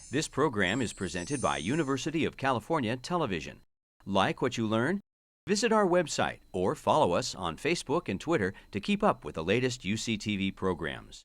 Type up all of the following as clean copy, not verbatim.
This program is presented by University of California Television. Like what you learn? Visit our website or follow us on Facebook and Twitter to keep up with the latest UCTV programs.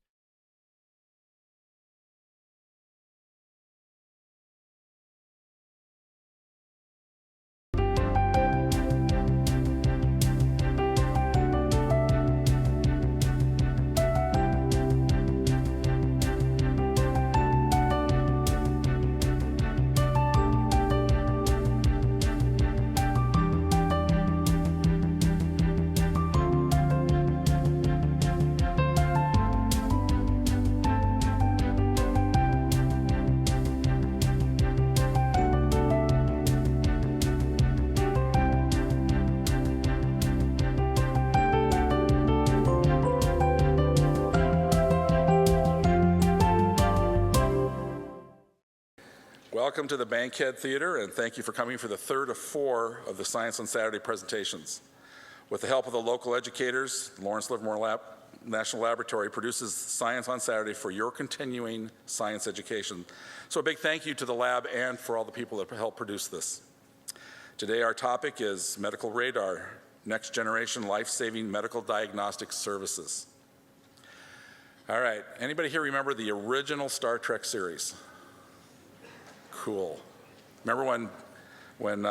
Welcome to the Bankhead Theater, and thank you for coming for the third of 4 of the Science on Saturday presentations. With the help of the local educators, Lawrence Livermore National Laboratory produces Science on Saturday for your continuing science education. So a big thank you to the lab and for all the people that helped produce this. Today our topic is medical radar, next generation life-saving medical diagnostic services. All right, anybody here remember the original Star Trek series? Cool. Remember when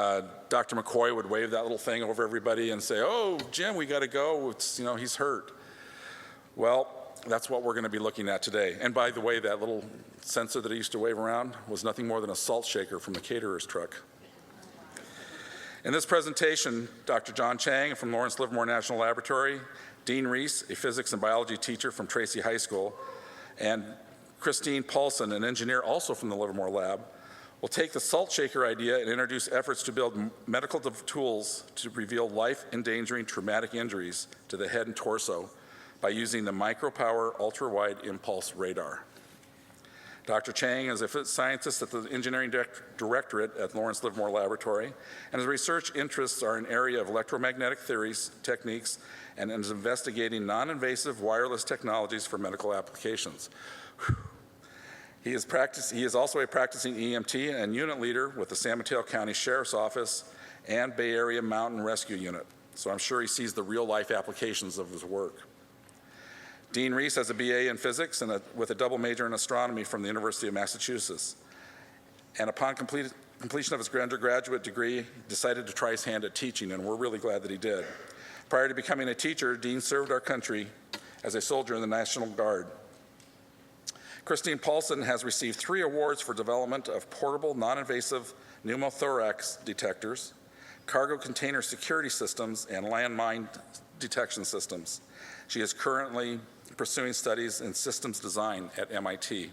Dr. McCoy would wave that little thing over everybody and say, "Oh, Jim, we got to go. It's, he's hurt." Well, that's what we're going to be looking at today. And by the way, that little sensor that he used to wave around was nothing more than a salt shaker from the caterer's truck. In this presentation, Dr. John Chang from Lawrence Livermore National Laboratory, Dean Reese, a physics and biology teacher from Tracy High School, and Christine Paulson, an engineer also from the Livermore Lab, will take the salt shaker idea and introduce efforts to build medical tools to reveal life-endangering traumatic injuries to the head and torso by using the micro-power ultra-wide impulse radar. Dr. Chang is a scientist at the Engineering Directorate at Lawrence Livermore Laboratory, and his research interests are in the area of electromagnetic theories, techniques, and is investigating non-invasive wireless technologies for medical applications. Whew. He is also a practicing EMT and unit leader with the San Mateo County Sheriff's Office and Bay Area Mountain Rescue Unit, so I'm sure he sees the real-life applications of his work. Dean Reese has a BA in physics and with a double major in astronomy from the University of Massachusetts, and upon completion of his undergraduate degree, decided to try his hand at teaching, and we're really glad that he did. Prior to becoming a teacher, Dean served our country as a soldier in the National Guard. Christine Paulson has received 3 awards for development of portable, non-invasive pneumothorax detectors, cargo container security systems, and landmine detection systems. She is currently pursuing studies in systems design at MIT.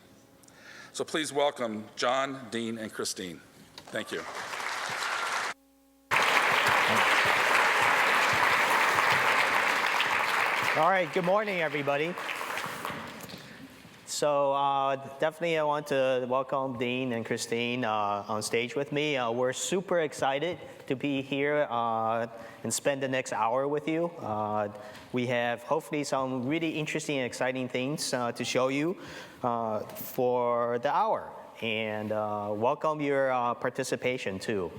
So please welcome John, Dean, and Christine. Thank you. All right, good morning, everybody. So definitely I want to welcome Dean and Christine on stage with me. We're super excited to be here and spend the next hour with you. We have hopefully some really interesting and exciting things to show you for the hour. And welcome your participation too.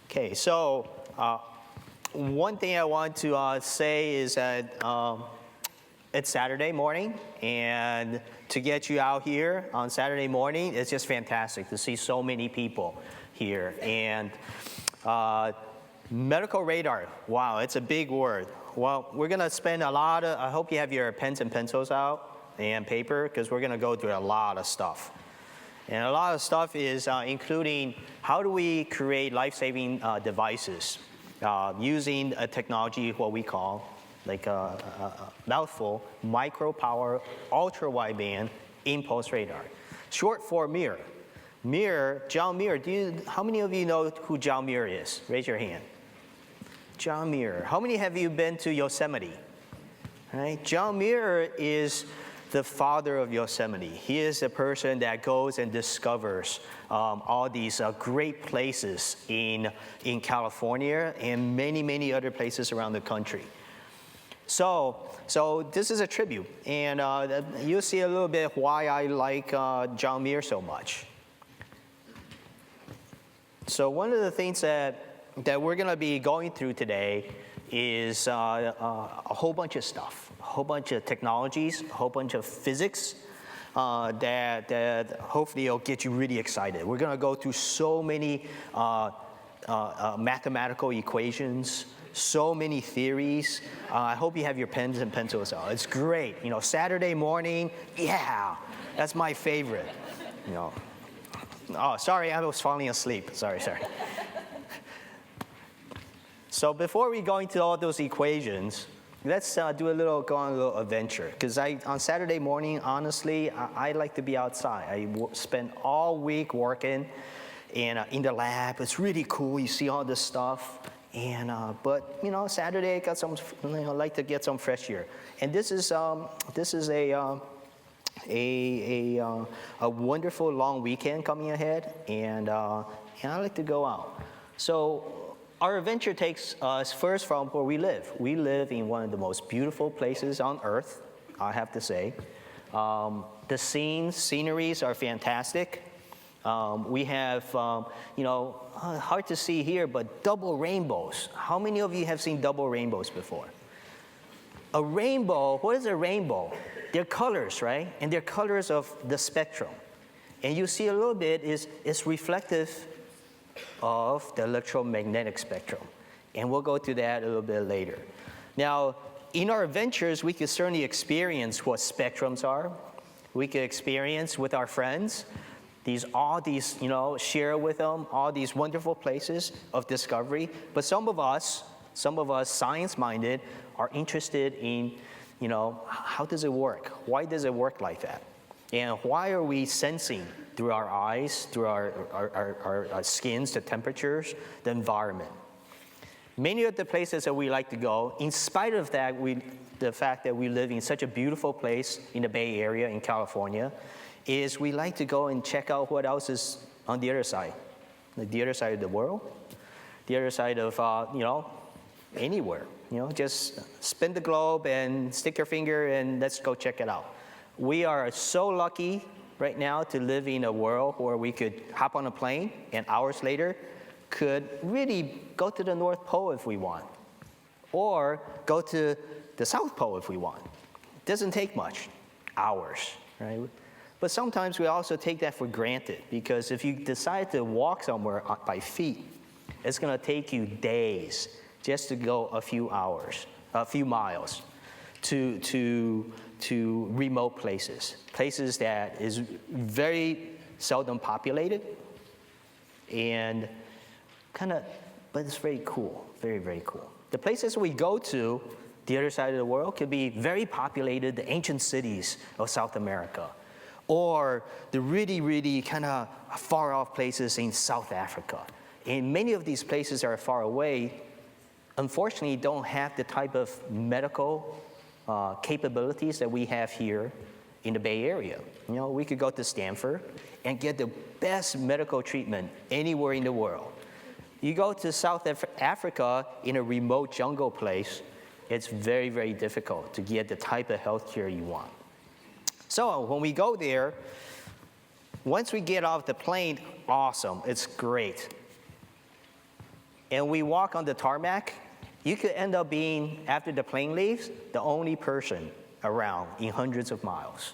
Okay, so one thing I want to say is that it's Saturday morning, and to get you out here on Saturday morning, it's just fantastic to see so many people here. And medical radar, wow, it's a big word. Well, we're gonna spend a lot of, I hope you have your pens and pencils out and paper, because we're gonna go through a lot of stuff. And a lot of stuff is including how do we create life-saving devices using a technology, what we call like a mouthful, micro-power, ultra-wideband impulse radar. Short for MIR. MIR, John Muir, how many of you know who John Muir is? Raise your hand. John Muir. How many have you been to Yosemite? All right. John Muir is the father of Yosemite. He is the person that goes and discovers all these great places in California and many, many other places around the country. So this is a tribute, and you'll see a little bit why I like John Muir so much. So one of the things that we're going to be going through today is a whole bunch of stuff, a whole bunch of technologies, a whole bunch of physics that hopefully will get you really excited. We're going to go through so many mathematical equations, so many theories. I hope you have your pens and pencils out. It's great. You know, Saturday morning, yeah, that's my favorite. You know. Oh, sorry, I was falling asleep. Sorry. So before we go into all those equations, let's go on a little adventure. Because on Saturday morning, honestly, I like to be outside. I spend all week working and in the lab. It's really cool. You see all this stuff. And but you know, Saturday I got some. Like to get some fresh air. And this is a wonderful long weekend coming ahead, and I like to go out. So our adventure takes us first from where we live. We live in one of the most beautiful places on earth, I have to say. The sceneries are fantastic. We have, hard to see here, but double rainbows. How many of you have seen double rainbows before? A rainbow, what is a rainbow? They're colors, right? And they're colors of the spectrum. And you see a little bit is reflective of the electromagnetic spectrum. And we'll go to that a little bit later. Now, in our adventures, we could certainly experience what spectrums are. We could experience with our friends all these, share with them all these wonderful places of discovery. But some of us science-minded, are interested in, how does it work? Why does it work like that? And why are we sensing through our eyes, through our skins, the temperatures, the environment? Many of the places that we like to go, in spite of that, the fact that we live in such a beautiful place in the Bay Area in California, is we like to go and check out what else is on the other side. Like the other side of the world, the other side of, anywhere. Just spin the globe and stick your finger and let's go check it out. We are so lucky right now to live in a world where we could hop on a plane and hours later could really go to the North Pole if we want, or go to the South Pole if we want. It doesn't take much, hours, right? But sometimes we also take that for granted, because if you decide to walk somewhere by feet, it's going to take you days just to go a few miles to remote places that is very seldom populated, and but it's very cool, very, very cool. The places we go to, the other side of the world, could be very populated, the ancient cities of South America, or the really, really kind of far off places in South Africa. And many of these places are far away, unfortunately don't have the type of medical capabilities that we have here in the Bay Area. We could go to Stanford and get the best medical treatment anywhere in the world. You go to South Africa in a remote jungle place, it's very, very difficult to get the type of health care you want. So when we go there, once we get off the plane, awesome, it's great. And we walk on the tarmac, you could end up being, after the plane leaves, the only person around in hundreds of miles.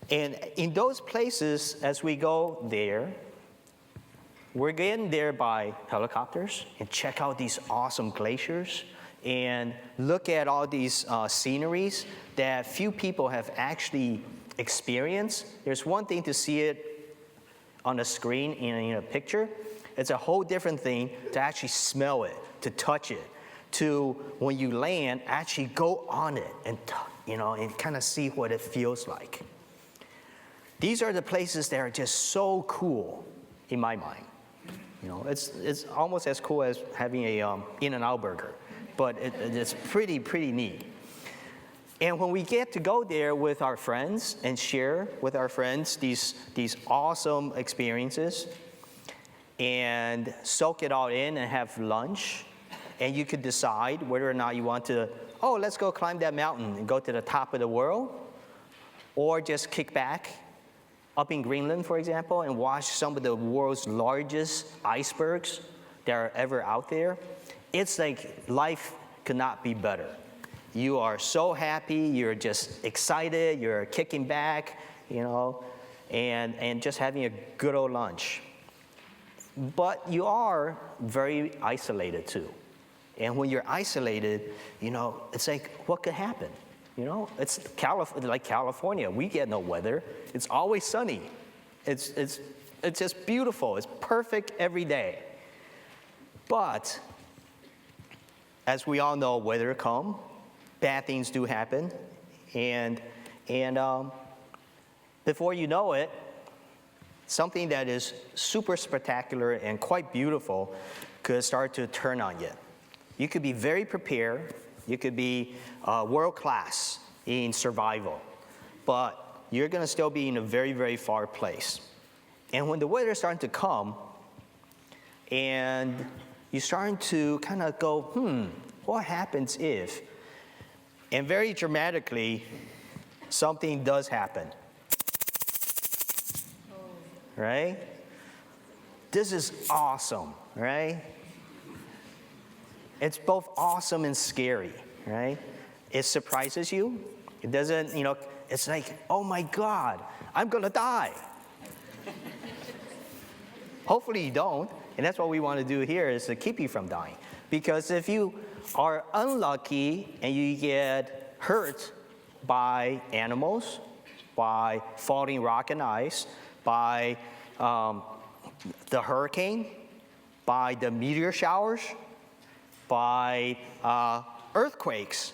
And in those places, as we go there, we're getting there by helicopters and check out these awesome glaciers and look at all these sceneries that few people have actually experienced. There's one thing to see it on a screen in a picture. It's a whole different thing to actually smell it, to touch it, to when you land, actually go on it and and kind of see what it feels like. These are the places that are just so cool in my mind. It's almost as cool as having a In-N-Out burger, but it's pretty neat. And when we get to go there with our friends and share with our friends these awesome experiences, and soak it all in and have lunch, and you could decide whether or not you want to, let's go climb that mountain and go to the top of the world, or just kick back up in Greenland, for example, and watch some of the world's largest icebergs that are ever out there, it's like life could not be better. You are so happy, you're just excited, you're kicking back, and just having a good old lunch. But you are very isolated too. And when you're isolated, it's like, what could happen? It's like California. We get no weather. It's always sunny. It's just beautiful. It's perfect every day. But as we all know, weather comes, bad things do happen, and before you know it, something that is super spectacular and quite beautiful could start to turn on you. You could be very prepared. You could be world class in survival, but you're going to still be in a very, very far place. And when the weather is starting to come, and you're starting to kind of go, what happens if? And very dramatically, something does happen. Right? This is awesome, right? It's both awesome and scary, right? It surprises you. It doesn't, it's like, oh my God, I'm gonna die. Hopefully you don't, and that's what we want to do here is to keep you from dying. Because if you are unlucky and you get hurt by animals, by falling rock and ice, by the hurricane, by the meteor showers, by earthquakes,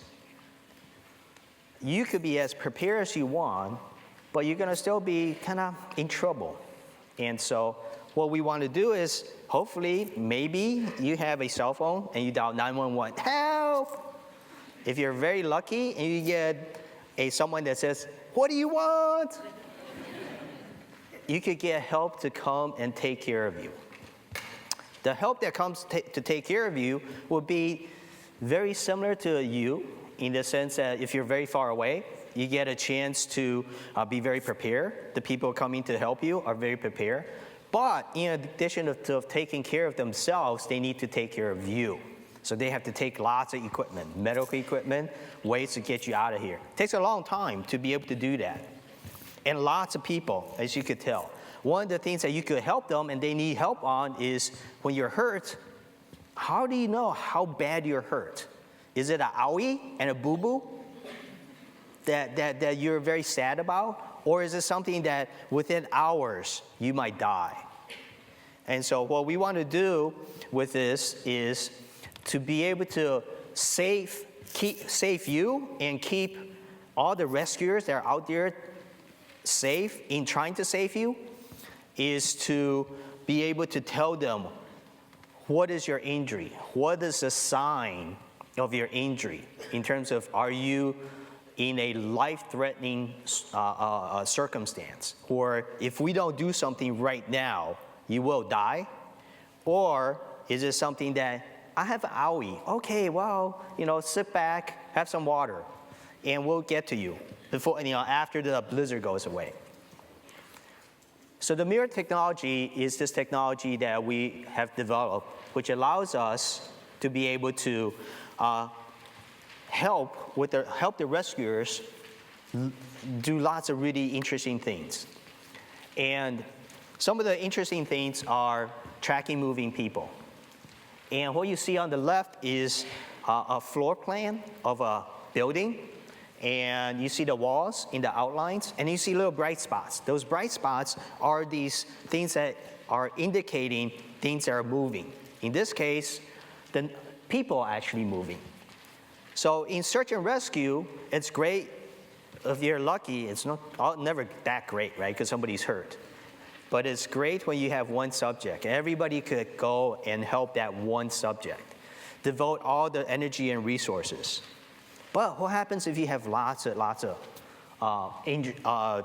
you could be as prepared as you want, but you're going to still be kind of in trouble. And so what we want to do is, hopefully, maybe you have a cell phone and you dial 911, help! If you're very lucky and you get someone that says, what do you want? You could get help to come and take care of you. The help that comes to take care of you will be very similar to you in the sense that if you're very far away, you get a chance to be very prepared. The people coming to help you are very prepared. But in addition to taking care of themselves, they need to take care of you. So they have to take lots of equipment, medical equipment, ways to get you out of here. It takes a long time to be able to do that. And lots of people, as you could tell. One of the things that you could help them and they need help on is when you're hurt, how do you know how bad you're hurt? Is it an owie and a boo-boo that you're very sad about? Or is it something that within hours you might die? And so what we want to do with this is to be able to save you and keep all the rescuers that are out there safe in trying to save you, is to be able to tell them what is your injury, what is the sign of your injury in terms of are you in a life-threatening circumstance, or if we don't do something right now, you will die, or is it something that I have an owie? Okay, well, sit back, have some water, and we'll get to you before, after the blizzard goes away. So the mirror technology is this technology that we have developed, which allows us to be able to help the rescuers do lots of really interesting things. And some of the interesting things are tracking moving people. And what you see on the left is a floor plan of a building. And you see the walls in the outlines, and you see little bright spots. Those bright spots are these things that are indicating things that are moving. In this case, the people are actually moving. So in search and rescue, it's great. If you're lucky, it's never that great, right? Because somebody's hurt. But it's great when you have one subject. Everybody could go and help that one subject. Devote all the energy and resources. But what happens if you have lots of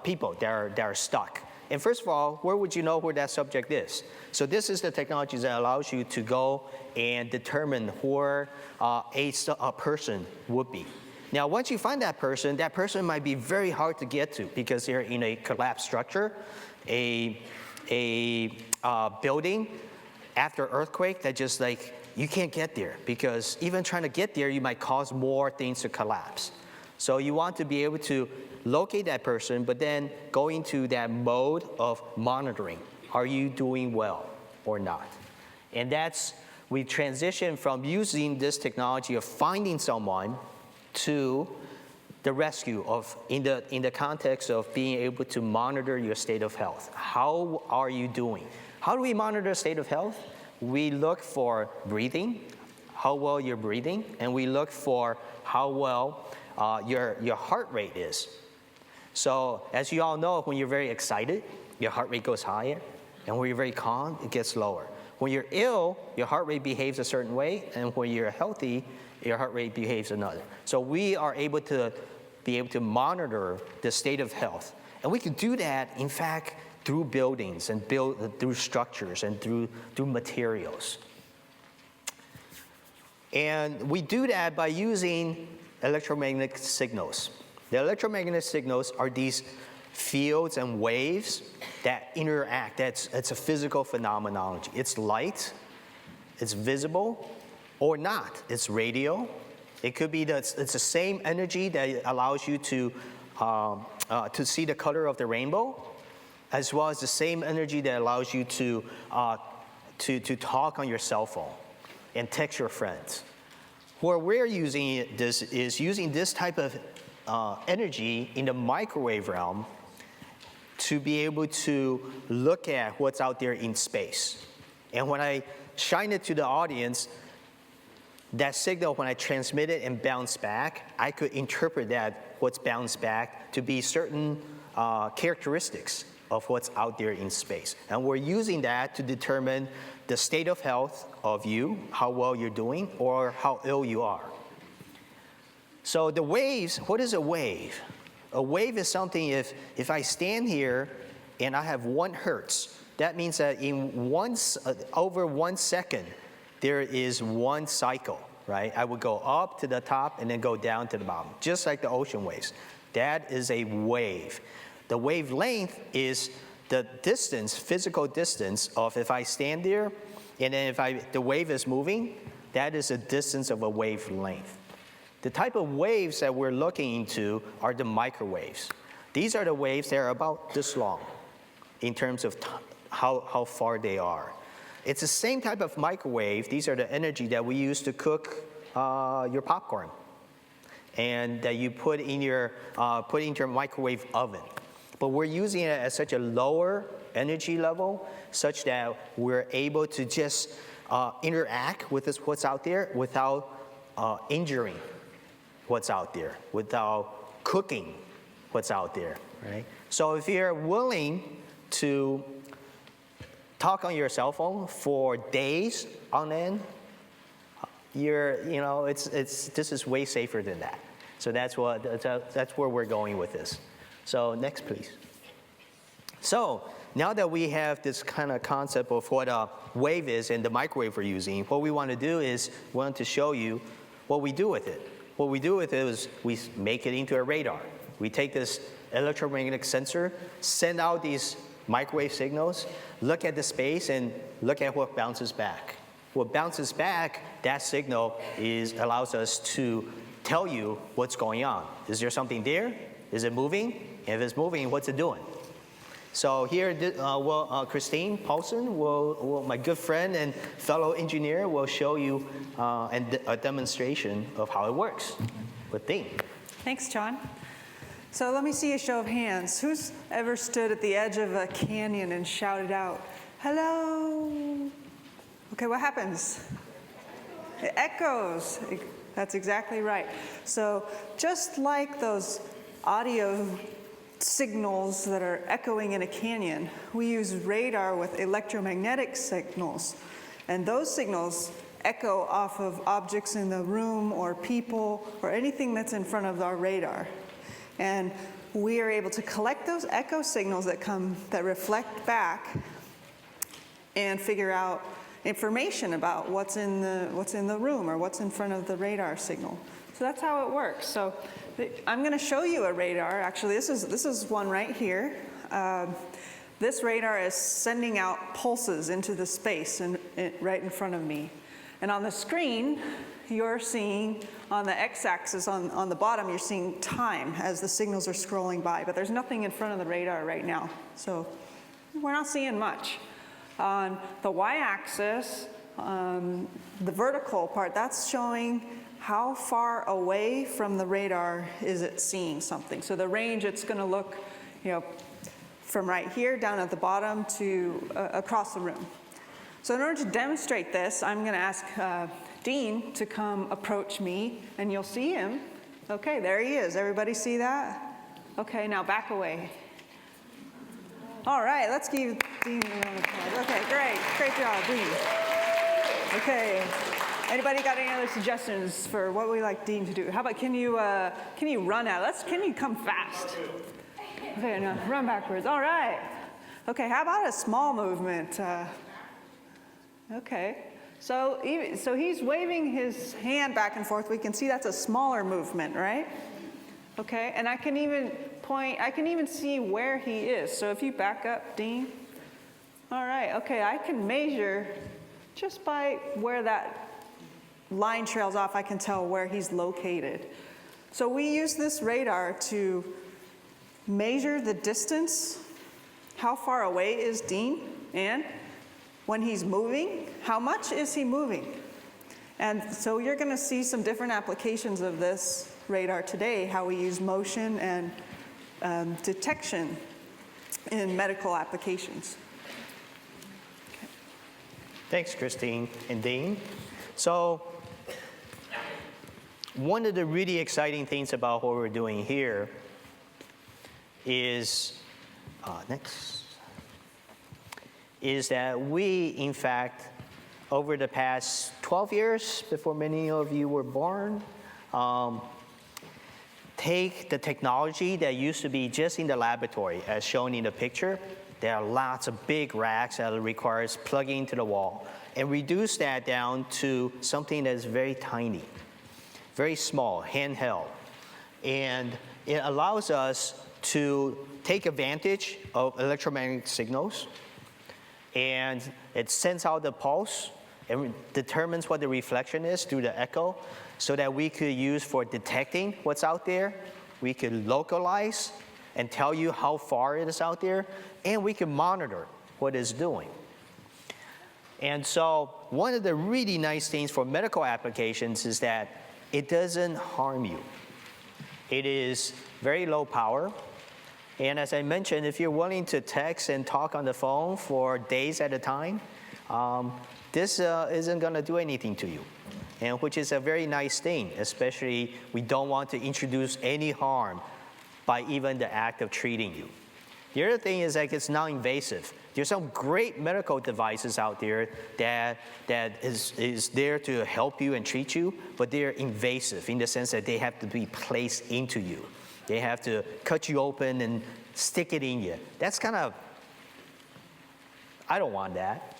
people that are stuck? And first of all, where would you know where that subject is? So this is the technology that allows you to go and determine where a person would be. Now, once you find that person might be very hard to get to because they're in a collapsed structure, a building after earthquake that just like, you can't get there because even trying to get there, you might cause more things to collapse. So you want to be able to locate that person, but then go into that mode of monitoring. Are you doing well or not? And we transition from using this technology of finding someone to the rescue in the context of being able to monitor your state of health. How are you doing? How do we monitor state of health? We look for breathing, how well you're breathing, and we look for how well your heart rate is. So as you all know, when you're very excited, your heart rate goes higher, and when you're very calm, it gets lower. When you're ill, your heart rate behaves a certain way, and when you're healthy, your heart rate behaves another. So we are able to monitor the state of health. And we can do that, in fact, through buildings and through structures and through materials. And we do that by using electromagnetic signals. The electromagnetic signals are these fields and waves that interact. It's a physical phenomenology. It's light, it's visible, or not. It's radio. It could be it's the same energy that allows you to see the color of the rainbow, as well as the same energy that allows you to talk on your cell phone and text your friends. Where we're using this is using this type of energy in the microwave realm to be able to look at what's out there in space. And when I shine it to the audience, that signal, when I transmit it and bounce back, I could interpret that what's bounced back to be certain characteristics of what's out there in space. And we're using that to determine the state of health of you, how well you're doing, or how ill you are. So the waves, what is a wave? A wave is something, if I stand here and I have 1 hertz, that means that over 1 second, there is 1 cycle, right? I would go up to the top and then go down to the bottom, just like the ocean waves. That is a wave. The wavelength is the distance, physical distance of if I stand there and then if the wave is moving, that is the distance of a wavelength. The type of waves that we're looking into are the microwaves. These are the waves that are about this long in terms of how far they are. It's the same type of microwave. These are the energy that we use to cook your popcorn and that you put in your microwave oven. But we're using it at such a lower energy level such that we're able to just interact with what's out there without injuring what's out there, without cooking what's out there, right? So if you're willing to talk on your cell phone for days on end, this is way safer than that. So that's where we're going with this. So next, please. So now that we have this kind of concept of what a wave is and the microwave we're using, what we want to do is we want to show you what we do with it. What we do with it is we make it into a radar. We take this electromagnetic sensor, send out these microwave signals, look at the space, and look at what bounces back. What bounces back, that signal allows us to tell you what's going on. Is there something there? Is it moving? If it's moving, what's it doing? So here, Christine Paulson, my good friend and fellow engineer, will show you a demonstration of how it works with Thing. Thanks, John. So let me see a show of hands. Who's ever stood at the edge of a canyon and shouted out, "Hello"? Okay, what happens? It echoes. That's exactly right. So just like those audio signals that are echoing in a canyon, we use radar with electromagnetic signals. And those signals echo off of objects in the room or people or anything that's in front of our radar. And we are able to collect those echo signals that reflect back and figure out information about what's in the room or what's in front of the radar signal. So that's how it works. So I'm going to show you a radar. Actually, this is one right here. This radar is sending out pulses into the space right in front of me. And on the screen, you're seeing, on the x-axis on the bottom, you're seeing time as the signals are scrolling by. But there's nothing in front of the radar right now. So we're not seeing much. On the y-axis, the vertical part, that's showing how far away from the radar is it seeing something. So the range, it's going to look, from right here down at the bottom to across the room. So in order to demonstrate this, I'm going to ask Dean to come approach me, and you'll see him. Okay, there he is. Everybody see that? Okay, now back away. All right, let's give Dean a round of applause. Okay, great job, Dean. Okay, anybody got any other suggestions for what we like Dean to do? How about can you run out? Can you come fast? Okay, no, run backwards. All right. Okay, how about a small movement? Okay, so he's waving his hand back and forth. We can see that's a smaller movement, right? Okay, and I can even see where he is. So if you back up, Dean. All right, okay, I can measure just by where that line trails off, I can tell where he's located. So we use this radar to measure the distance, how far away is Dean, and when he's moving, how much is he moving? And so you're going to see some different applications of this radar today, how we use motion and detection in medical applications. Okay. Thanks, Christine and Dean. So one of the really exciting things about what we're doing here is that we, in fact, over the past 12 years, before many of you were born, take the technology that used to be just in the laboratory, as shown in the picture. There are lots of big racks that requires plugging into the wall, and reduce that down to something that is very tiny, very small, handheld. And it allows us to take advantage of electromagnetic signals, and it sends out the pulse and determines what the reflection is through the echo, so that we could use for detecting what's out there. We could localize and tell you how far it is out there, and we can monitor what it's doing. And so one of the really nice things for medical applications is that it doesn't harm you. It is very low power. And as I mentioned, if you're willing to text and talk on the phone for days at a time, this isn't going to do anything to you, and which is a very nice thing, especially we don't want to introduce any harm by even the act of treating you. The other thing is like it's non-invasive. There's some great medical devices out there that is there to help you and treat you, but they're invasive in the sense that they have to be placed into you. They have to cut you open and stick it in you. That's kind of, I don't want that.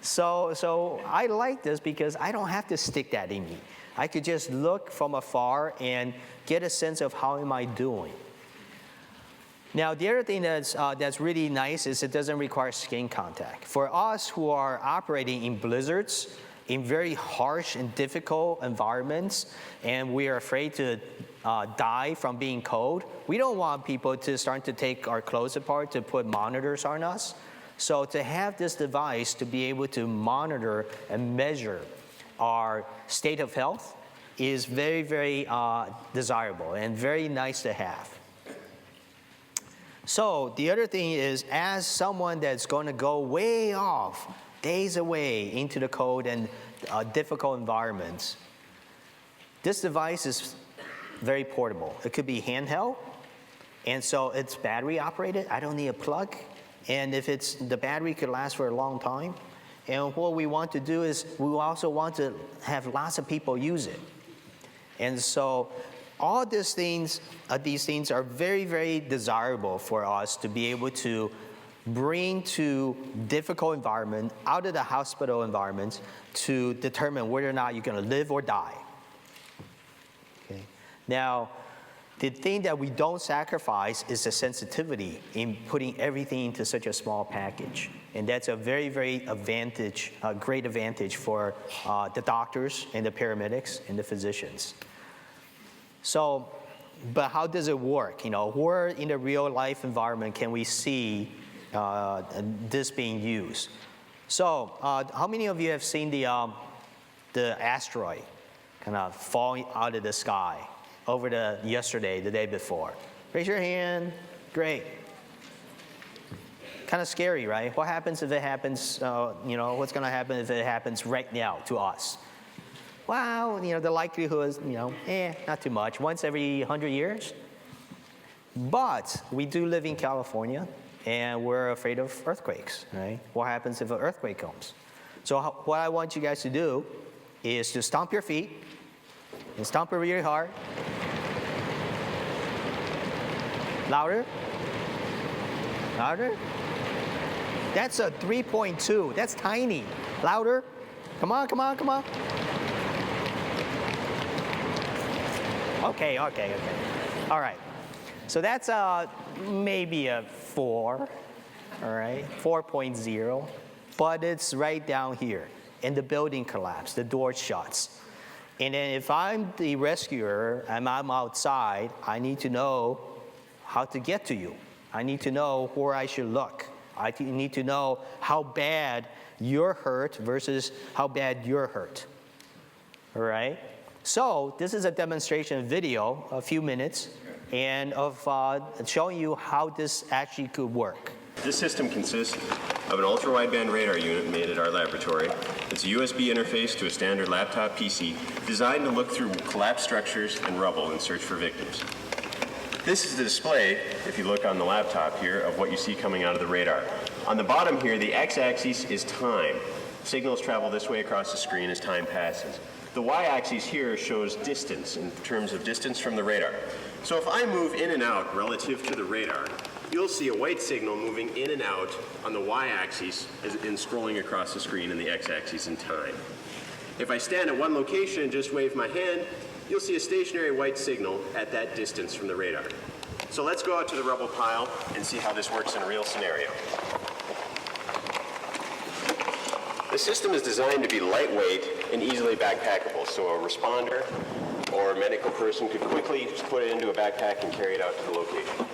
So I like this because I don't have to stick that in me. I could just look from afar and get a sense of how am I doing. Now, the other thing that's really nice is it doesn't require skin contact. For us who are operating in blizzards, in very harsh and difficult environments, and we are afraid to die from being cold, we don't want people to start to take our clothes apart to put monitors on us. So to have this device to be able to monitor and measure our state of health is very, very desirable and very nice to have. So the other thing is, as someone that's going to go way off, days away into the cold and difficult environments, this device is very portable. It could be handheld, and so it's battery operated. I don't need a plug, and if it's the battery could last for a long time. And what we want to do is we also want to have lots of people use it. And so all these things are very, very desirable for us to be able to bring to difficult environment, out of the hospital environments, to determine whether or not you're going to live or die. Now, the thing that we don't sacrifice is the sensitivity in putting everything into such a small package. And that's a very, very great advantage for the doctors and the paramedics and the physicians. So, but how does it work? You know, where in the real life environment can we see this being used? So, how many of you have seen the asteroid kind of falling out of the sky over the day before? Raise your hand. Great. Kind of scary, right? What happens if it happens, you know, what's going to happen if it happens right now to us? Well, you know, the likelihood is, you know, not too much, once every 100 years. But we do live in California, and we're afraid of earthquakes, right? What happens if an earthquake comes? So what I want you guys to do is to stomp your feet, and stomp it really hard. Louder. Louder. That's a 3.2. That's tiny. Louder. Come on, come on, come on. Okay. All right. So that's maybe a 4, all right? 4.0. But it's right down here. And the building collapsed. The door shuts. And then if I'm the rescuer and I'm outside, I need to know how to get to you. I need to know where I should look. I need to know how bad you're hurt versus how bad you're hurt. All right? So this is a demonstration video, a few minutes, and of showing you how this actually could work. This system consists of an ultra-wideband radar unit made at our laboratory. It's a USB interface to a standard laptop PC designed to look through collapsed structures and rubble and search for victims. This is the display, if you look on the laptop here, of what you see coming out of the radar. On the bottom here, the x-axis is time. Signals travel this way across the screen as time passes. The y-axis here shows distance in terms of distance from the radar. So if I move in and out relative to the radar, you'll see a white signal moving in and out on the y-axis and scrolling across the screen, and the x-axis in time. If I stand at one location and just wave my hand, you'll see a stationary white signal at that distance from the radar. So let's go out to the rubble pile and see how this works in a real scenario. The system is designed to be lightweight and easily backpackable, so a responder or a medical person could quickly put it into a backpack and carry it out to the location.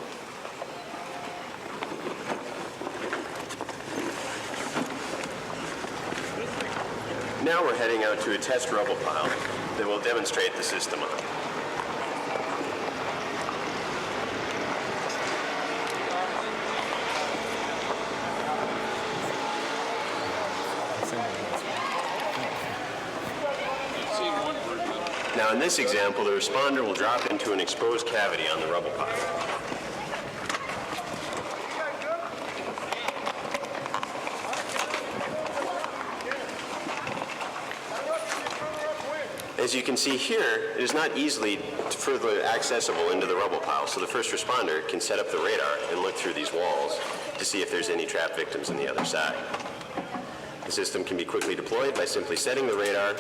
Now we're heading out to a test rubble pile that we'll demonstrate the system on. Now in this example, the responder will drop into an exposed cavity on the rubble pile. As you can see here, it is not easily further accessible into the rubble pile, so the first responder can set up the radar and look through these walls to see if there's any trapped victims on the other side. The system can be quickly deployed by simply setting the radar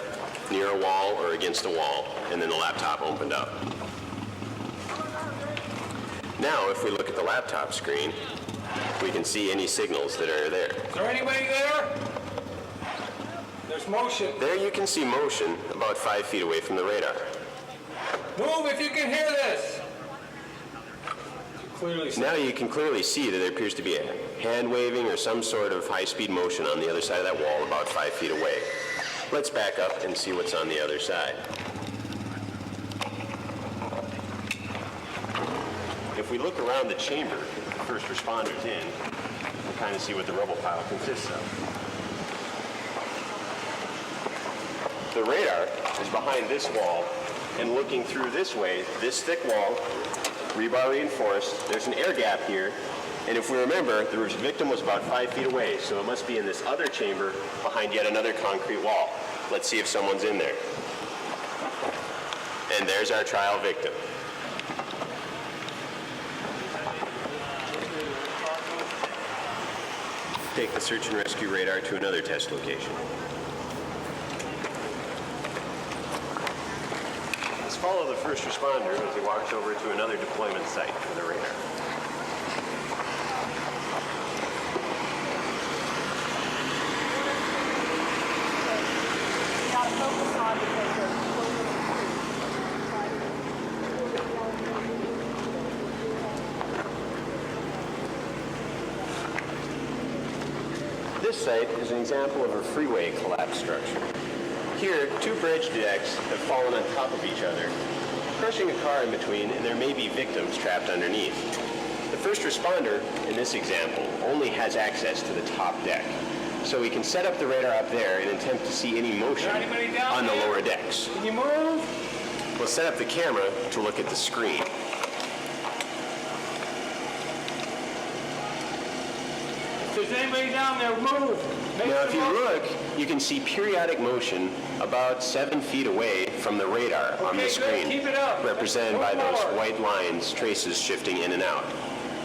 near a wall or against a wall, and then the laptop opened up. Now, if we look at the laptop screen, we can see any signals that are there. Is there anybody there? There's motion. There you can see motion about 5 feet away from the radar. Move if you can hear this. Clearly. Now you can clearly see that there appears to be a hand waving or some sort of high-speed motion on the other side of that wall about 5 feet away. Let's back up and see what's on the other side. If we look around the chamber, the first responder's in, we'll kind of see what the rubble pile consists of. The radar is behind this wall, and looking through this way, this thick wall, rebar reinforced, there's an air gap here, and if we remember, the victim was about 5 feet away, so it must be in this other chamber behind yet another concrete wall. Let's see if someone's in there. And there's our trial victim. Take the search and rescue radar to another test location. follow the first responder as he walks over to another deployment site for the radar. This site is an example of a freeway collapse structure. Here, two bridge decks have fallen on top of each other, crushing a car in between, and there may be victims trapped underneath. The first responder, in this example, only has access to the top deck, so we can set up the radar up there and attempt to see any motion on the lower decks. Can you move? We'll set up the camera to look at the screen. If there's anybody down there, move. Make Now, if some you motion. look, you can see periodic motion about 7 feet away from the radar on the Okay, good. screen, Keep it up. represented by One those more. white lines, traces shifting in and out.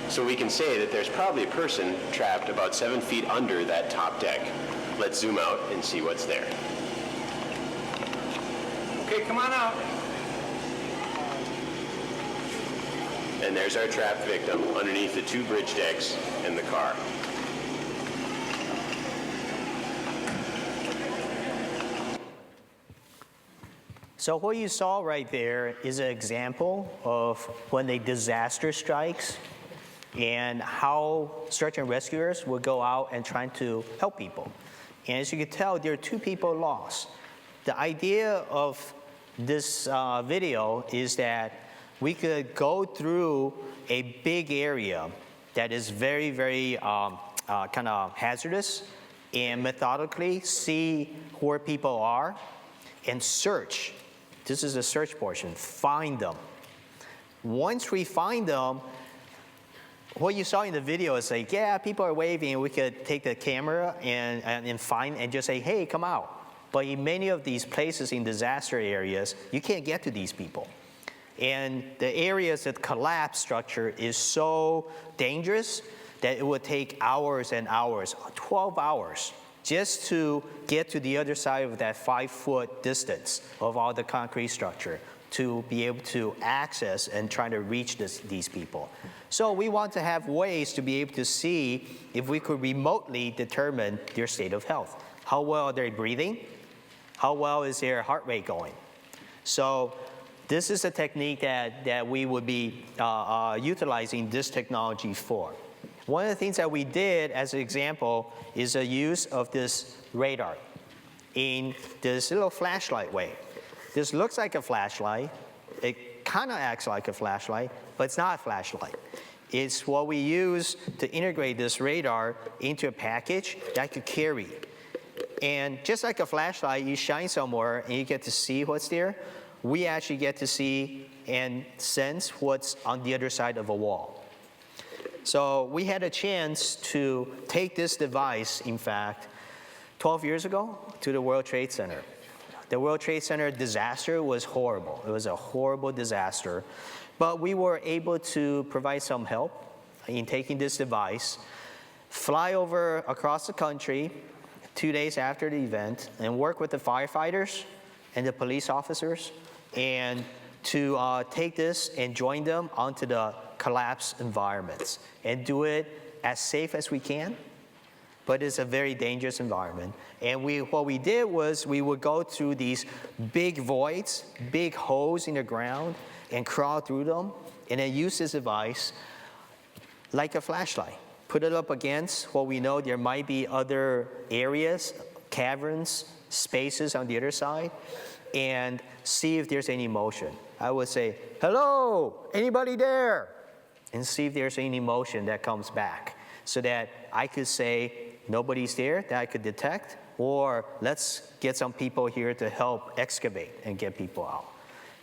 So we can say that there's probably a person trapped about 7 feet under that top deck. Let's zoom out and see what's there. Okay, come on out. And there's our trapped victim underneath the two bridge decks and the car. So what you saw right there is an example of when a disaster strikes and how search and rescuers will go out and try to help people. And as you can tell, there are two people lost. The idea of this video is that we could go through a big area that is very, very kind of hazardous and methodically see where people are and search. This is the search portion. Find them. Once we find them, what you saw in the video is like, yeah, people are waving. We could take the camera and find and just say, hey, come out. But in many of these places in disaster areas, you can't get to these people. And the areas that collapse structure is so dangerous that it would take hours and hours, 12 hours, just to get to the other side of that 5-foot distance of all the concrete structure to be able to access and try to reach these people. So we want to have ways to be able to see if we could remotely determine their state of health. How well are they breathing? How well is their heart rate going? So this is a technique that we would be utilizing this technology for. One of the things that we did as an example is a use of this radar in this little flashlight way. This looks like a flashlight. It kind of acts like a flashlight, but it's not a flashlight. It's what we use to integrate this radar into a package that I could carry. And just like a flashlight, you shine somewhere and you get to see what's there. We actually get to see and sense what's on the other side of a wall. So we had a chance to take this device, in fact, 12 years ago to the World Trade Center. The World Trade Center disaster was horrible. It was a horrible disaster. But we were able to provide some help in taking this device, fly over across the country 2 days after the event, and work with the firefighters and the police officers, and to take this and join them onto the collapse environments and do it as safe as we can, but it's a very dangerous environment. And what we did was we would go through these big voids, big holes in the ground, and crawl through them, and then use this device like a flashlight. Put it up against what we know there might be other areas, caverns, spaces on the other side, and see if there's any motion. I would say, hello, anybody there? And see if there's any motion that comes back so that I could say nobody's there that I could detect, or let's get some people here to help excavate and get people out.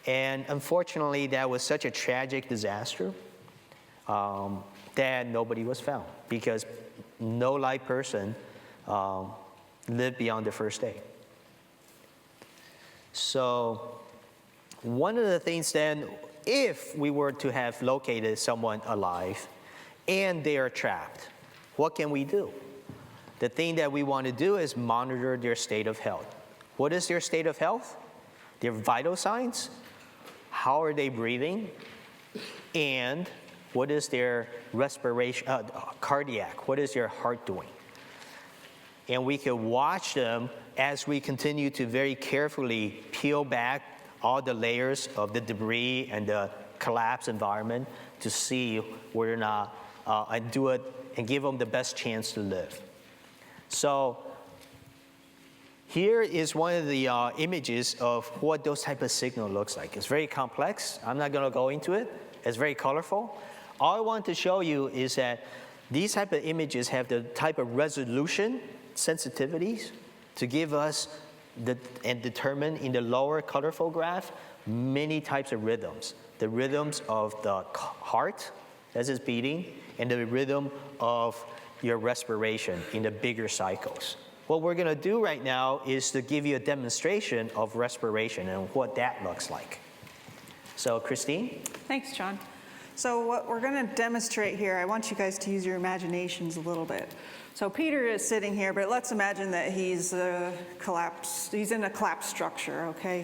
And unfortunately, that was such a tragic disaster that nobody was found because no live person lived beyond the first day. So one of the things then, if we were to have located someone alive and they are trapped, what can we do? The thing that we want to do is monitor their state of health. What is their state of health? Their vital signs? how are they breathing, and what is their respiration, cardiac, what is their heart doing? And we can watch them as we continue to very carefully peel back all the layers of the debris and the collapsed environment to see whether or not, and do it and give them the best chance to live. So here is one of the images of what those type of signal looks like. It's very complex. I'm not going to go into it. It's very colorful. All I want to show you is that these type of images have the type of resolution, sensitivities, to give us and determine in the lower colorful graph many types of rhythms. The rhythms of the heart as it's beating, and the rhythm of your respiration in the bigger cycles. What we're going to do right now is to give you a demonstration of respiration and what that looks like. So, Christine? Thanks, John. So what we're going to demonstrate here, I want you guys to use your imaginations a little bit. So Peter is sitting here, but let's imagine that he's collapsed. He's in a collapsed structure, okay?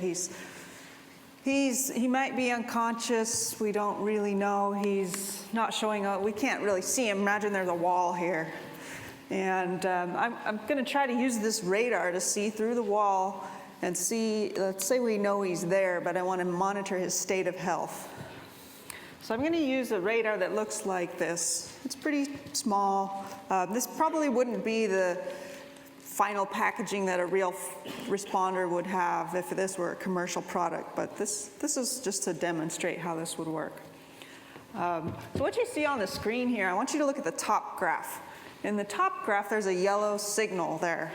He might be unconscious. We don't really know. He's not showing up. We can't really see him. Imagine there's a wall here. And I'm going to try to use this radar to see through the wall and see, let's say we know he's there, but I want to monitor his state of health. So I'm going to use a radar that looks like this. It's pretty small. This probably wouldn't be the final packaging that a real responder would have if this were a commercial product, but this is just to demonstrate how this would work. So what you see on the screen here, I want you to look at the top graph. In the top graph, there's a yellow signal there,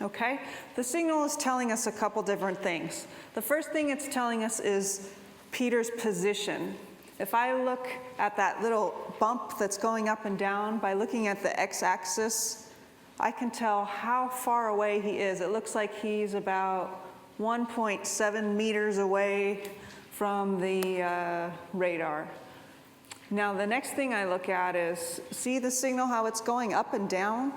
okay? The signal is telling us a couple different things. The first thing it's telling us is Peter's position. If I look at that little bump that's going up and down, by looking at the x-axis, I can tell how far away he is. It looks like he's about 1.7 meters away from the radar. Now, the next thing I look at is, see the signal, how it's going up and down?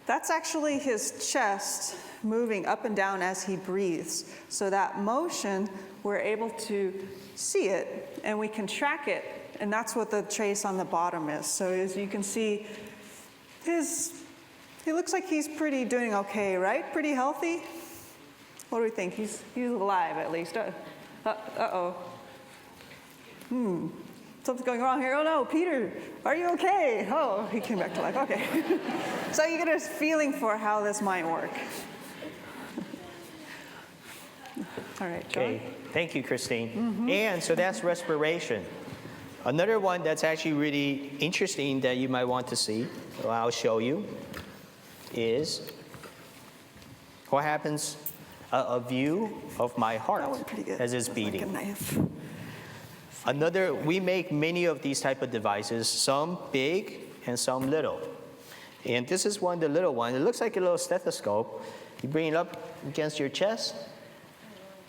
That's actually his chest moving up and down as he breathes. So that motion, we're able to see it, and we can track it, and that's what the trace on the bottom is. So as you can see, he looks like he's doing okay, right? Pretty healthy? What do we think? He's alive, at least. Uh-oh. Something's going wrong here. Oh no, Peter, are you okay? Oh, he came back to life, okay. So you get a feeling for how this might work. All right, John. Okay, thank you, Christine. And so that's respiration. Another one that's actually really interesting that you might want to see, I'll show you, is what happens, a view of my heart as it's beating. Like a knife. We make many of these type of devices, some big and some little. And this is one of the little ones. It looks like a little stethoscope. You bring it up against your chest,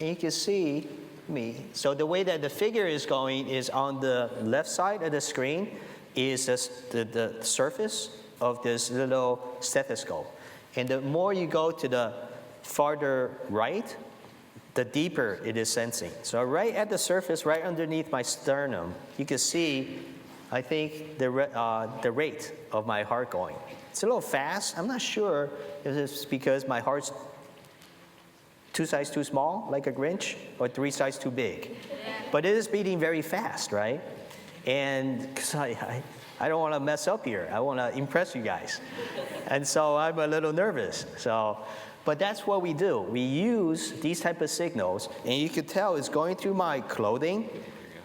and you can see me. So the way that the figure is going is on the left side of the screen is the surface of this little stethoscope. And the more you go to the farther right, the deeper it is sensing. So right at the surface, right underneath my sternum, you can see, I think, the rate of my heart going. It's a little fast. I'm not sure if it's because my heart's 2 sizes too small, like a Grinch, or 3 sizes too big. But it is beating very fast, right? And because I don't want to mess up here. I want to impress you guys. And so I'm a little nervous. But that's what we do. We use these type of signals, and you can tell it's going through my clothing,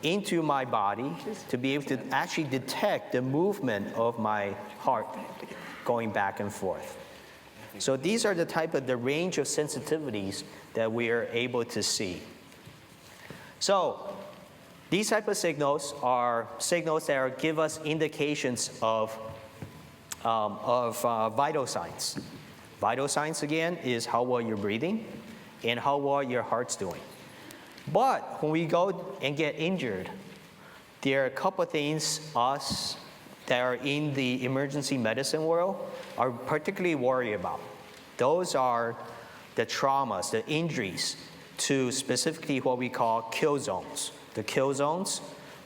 into my body, to be able to actually detect the movement of my heart going back and forth. So these are the range of sensitivities that we are able to see. So these type of signals are signals that give us indications of vital signs. Vital signs, again, is how well you're breathing and how well your heart's doing. But when we go and get injured, there are a couple of things us that are in the emergency medicine world are particularly worried about. Those are the traumas, the injuries to specifically what we call kill zones. The kill zones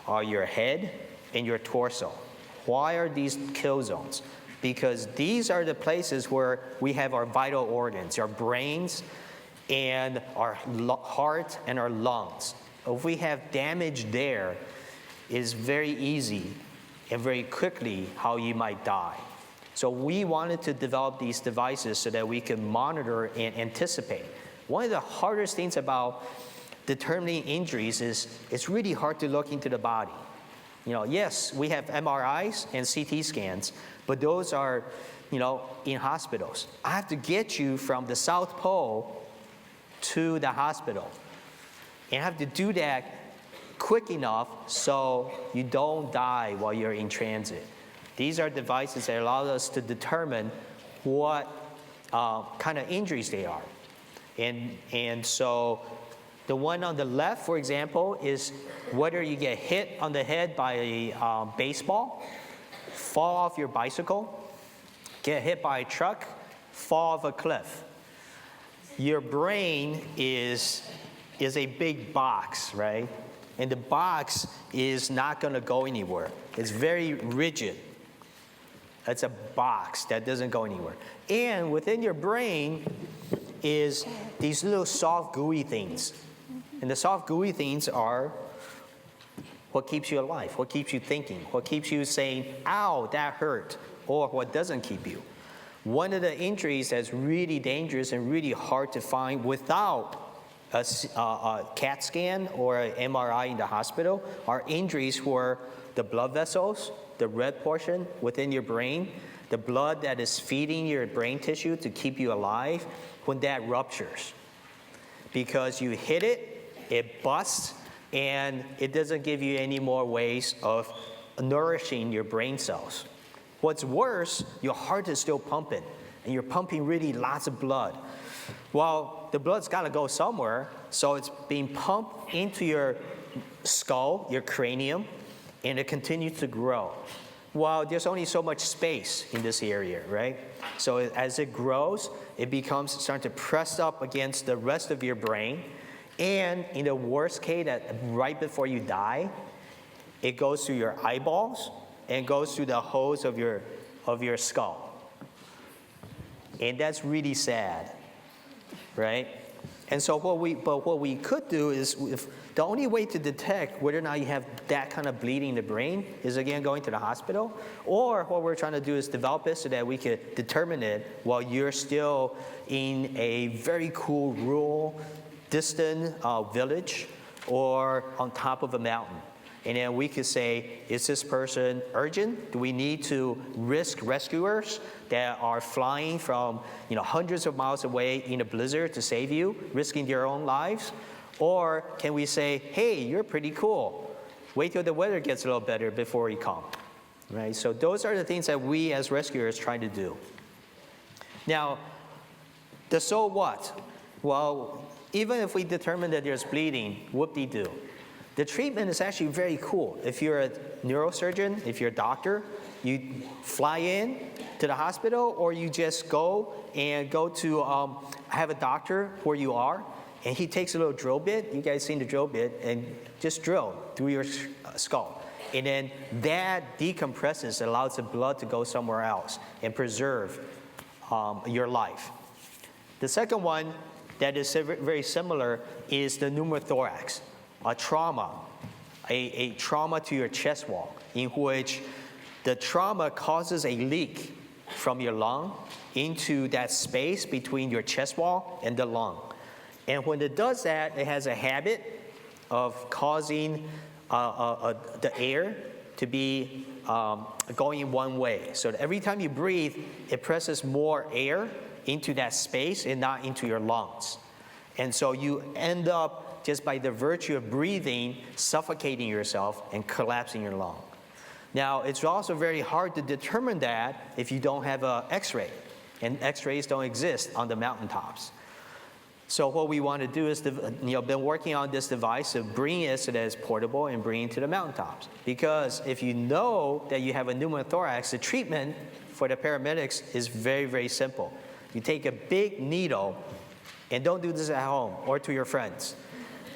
are your head and your torso. Why are these kill zones? Because these are the places where we have our vital organs, our brains and our heart and our lungs. If we have damage there, it's very easy and very quickly how you might die. So we wanted to develop these devices so that we can monitor and anticipate. One of the hardest things about determining injuries is it's really hard to look into the body. Yes, we have MRIs and CT scans, but those are, in hospitals. I have to get you from the South Pole to the hospital. And I have to do that quick enough so you don't die while you're in transit. These are devices that allow us to determine what kind of injuries they are. And so the one on the left, for example, is whether you get hit on the head by a baseball, fall off your bicycle, get hit by a truck, fall off a cliff. Your brain is a big box, right? And the box is not going to go anywhere. It's very rigid. It's a box that doesn't go anywhere. And within your brain is these little soft, gooey things. And the soft, gooey things are what keeps you alive, what keeps you thinking, what keeps you saying, ow, that hurt, or what doesn't keep you. One of the injuries that's really dangerous and really hard to find without a CAT scan or an MRI in the hospital are injuries where the blood vessels, the red portion within your brain, the blood that is feeding your brain tissue to keep you alive, when that ruptures. Because you hit it, it busts, and it doesn't give you any more ways of nourishing your brain cells. What's worse, your heart is still pumping, and you're pumping really lots of blood. Well, the blood's got to go somewhere, so it's being pumped into your skull, your cranium, and it continues to grow. Well, there's only so much space in this area, right? So as it grows, it becomes starting to press up against the rest of your brain, and in the worst case, that right before you die, it goes through your eyeballs and goes through the holes of your skull. And that's really sad, right? And so what we could do is, the only way to detect whether or not you have that kind of bleeding in the brain is, again, going to the hospital. Or what we're trying to do is develop it so that we could determine it while you're still in a very cool, rural, distant village or on top of a mountain. And then we could say, is this person urgent? Do we need to risk rescuers that are flying from hundreds of miles away in a blizzard to save you, risking their own lives? Or can we say, hey, you're pretty cool. Wait till the weather gets a little better before you come, right? So those are the things that we as rescuers try to do. Now, the so what? Well, even if we determine that there's bleeding, whoop-de-doo. The treatment is actually very cool. If you're a neurosurgeon, if you're a doctor, you fly in to the hospital, or you just go to have a doctor where you are, and he takes a little drill bit. You guys seen the drill bit, and just drill through your skull. And then that decompresses, allows the blood to go somewhere else and preserve your life. The second one that is very similar is the pneumothorax. A trauma, a trauma to your chest wall, in which the trauma causes a leak from your lung into that space between your chest wall and the lung. And when it does that, it has a habit of causing the air to be going one way. So that every time you breathe, it presses more air into that space and not into your lungs. And so you end up, just by the virtue of breathing, suffocating yourself and collapsing your lung. Now, it's also very hard to determine that if you don't have an X-ray, and X-rays don't exist on the mountaintops. So what we want to do is, been working on this device of bringing it so that it's portable and bringing it to the mountaintops. Because if you know that you have a pneumothorax, the treatment for the paramedics is very, very simple. You take a big needle And don't do this at home or to your friends.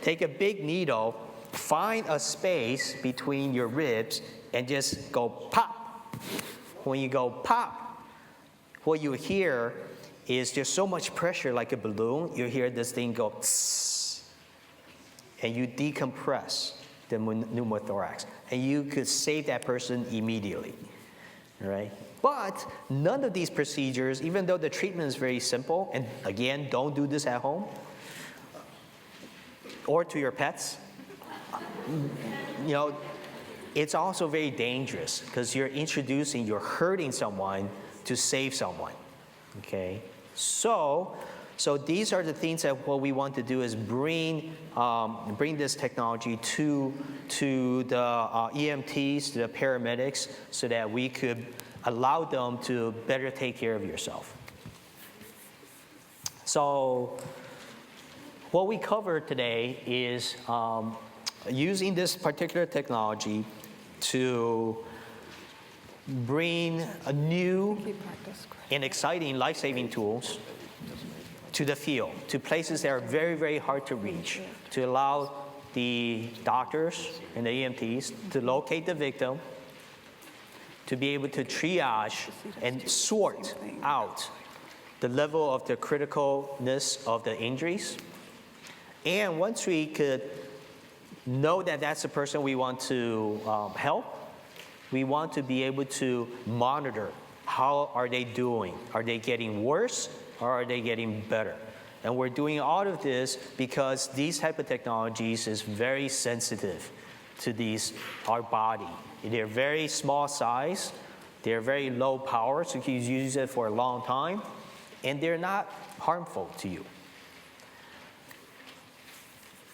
Take a big needle, find a space between your ribs, and just go pop. When you go pop, what you hear is there's so much pressure like a balloon. You hear this thing go tss, and you decompress the pneumothorax, and you could save that person immediately, all right? But none of these procedures, even though the treatment is very simple, and again, don't do this at home or to your pets, you know, it's also very dangerous because you're hurting someone to save someone, okay? So these are the things that what we want to do is bring this technology to the EMTs, to the paramedics, so that we could allow them to better take care of yourself. So what we covered today is using this particular technology to bring a new and exciting life-saving tools to the field, to places that are very, very hard to reach, to allow the doctors and the EMTs to locate the victim, to be able to triage and sort out the level of the criticalness of the injuries. And once we could know that that's the person we want to help, we want to be able to monitor how are they doing. Are they getting worse or are they getting better? And we're doing all of this because these type of technologies is very sensitive to our body. They're very small size, they're very low power, so you can use it for a long time, and they're not harmful to you.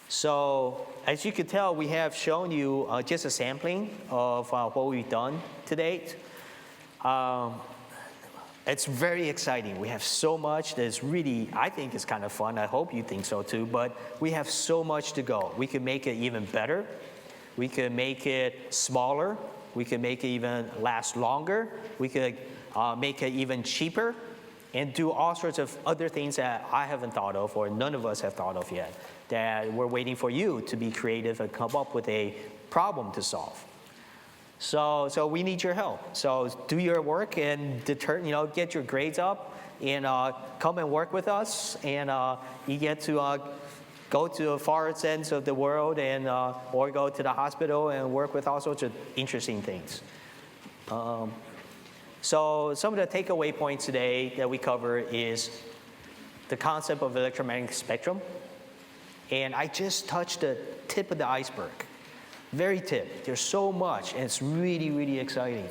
So as you can tell, we have shown you just a sampling of what we've done to date. It's very exciting. We have so much that's really, I think it's kind of fun. I hope you think so too, but we have so much to go. We can make it even better. We can make it smaller. We can make it even last longer. We could make it even cheaper and do all sorts of other things that I haven't thought of or none of us have thought of yet, that we're waiting for you to be creative and come up with a problem to solve. So we need your help. So do your work and get your grades up and come and work with us, and you get to go to the far ends of the world and or go to the hospital and work with all sorts of interesting things. So some of the takeaway points today that we cover is the concept of electromagnetic spectrum. And I just touched the tip of the iceberg, very tip. There's so much, and it's really, really exciting.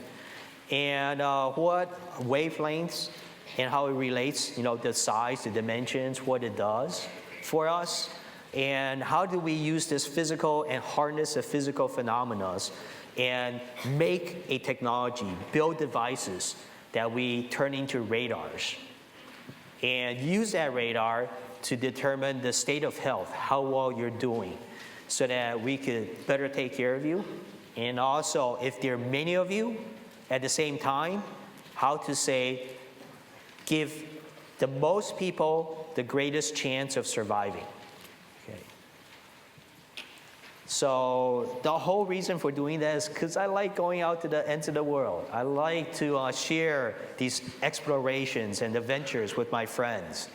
And what wavelengths and how it relates, the size, the dimensions, what it does for us, and how do we use this physical and harness the physical phenomena and make a technology, build devices that we turn into radars and use that radar to determine the state of health, how well you're doing, so that we could better take care of you. And also, if there are many of you at the same time, how to give the most people the greatest chance of surviving. So the whole reason for doing that is because I like going out to the ends of the world. I like to share these explorations and adventures with my friends,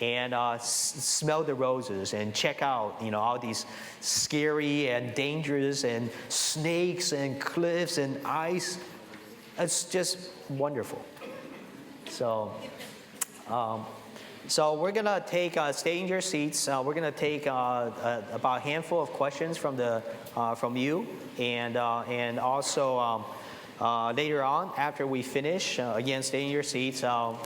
and smell the roses and check out, all these scary and dangerous and snakes and cliffs and ice. It's just wonderful. So we're gonna take, stay in your seats. We're gonna take about a handful of questions from you, and also later on after we finish, again, stay in your seats.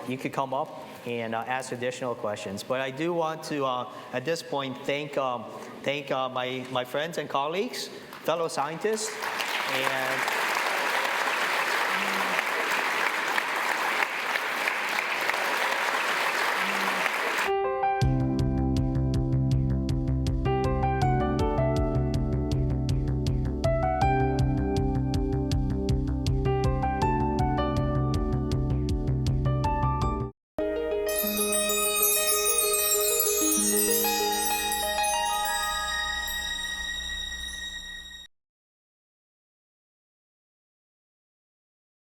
You could come up and ask additional questions. But I do want to at this point thank my friends and colleagues, fellow scientists, and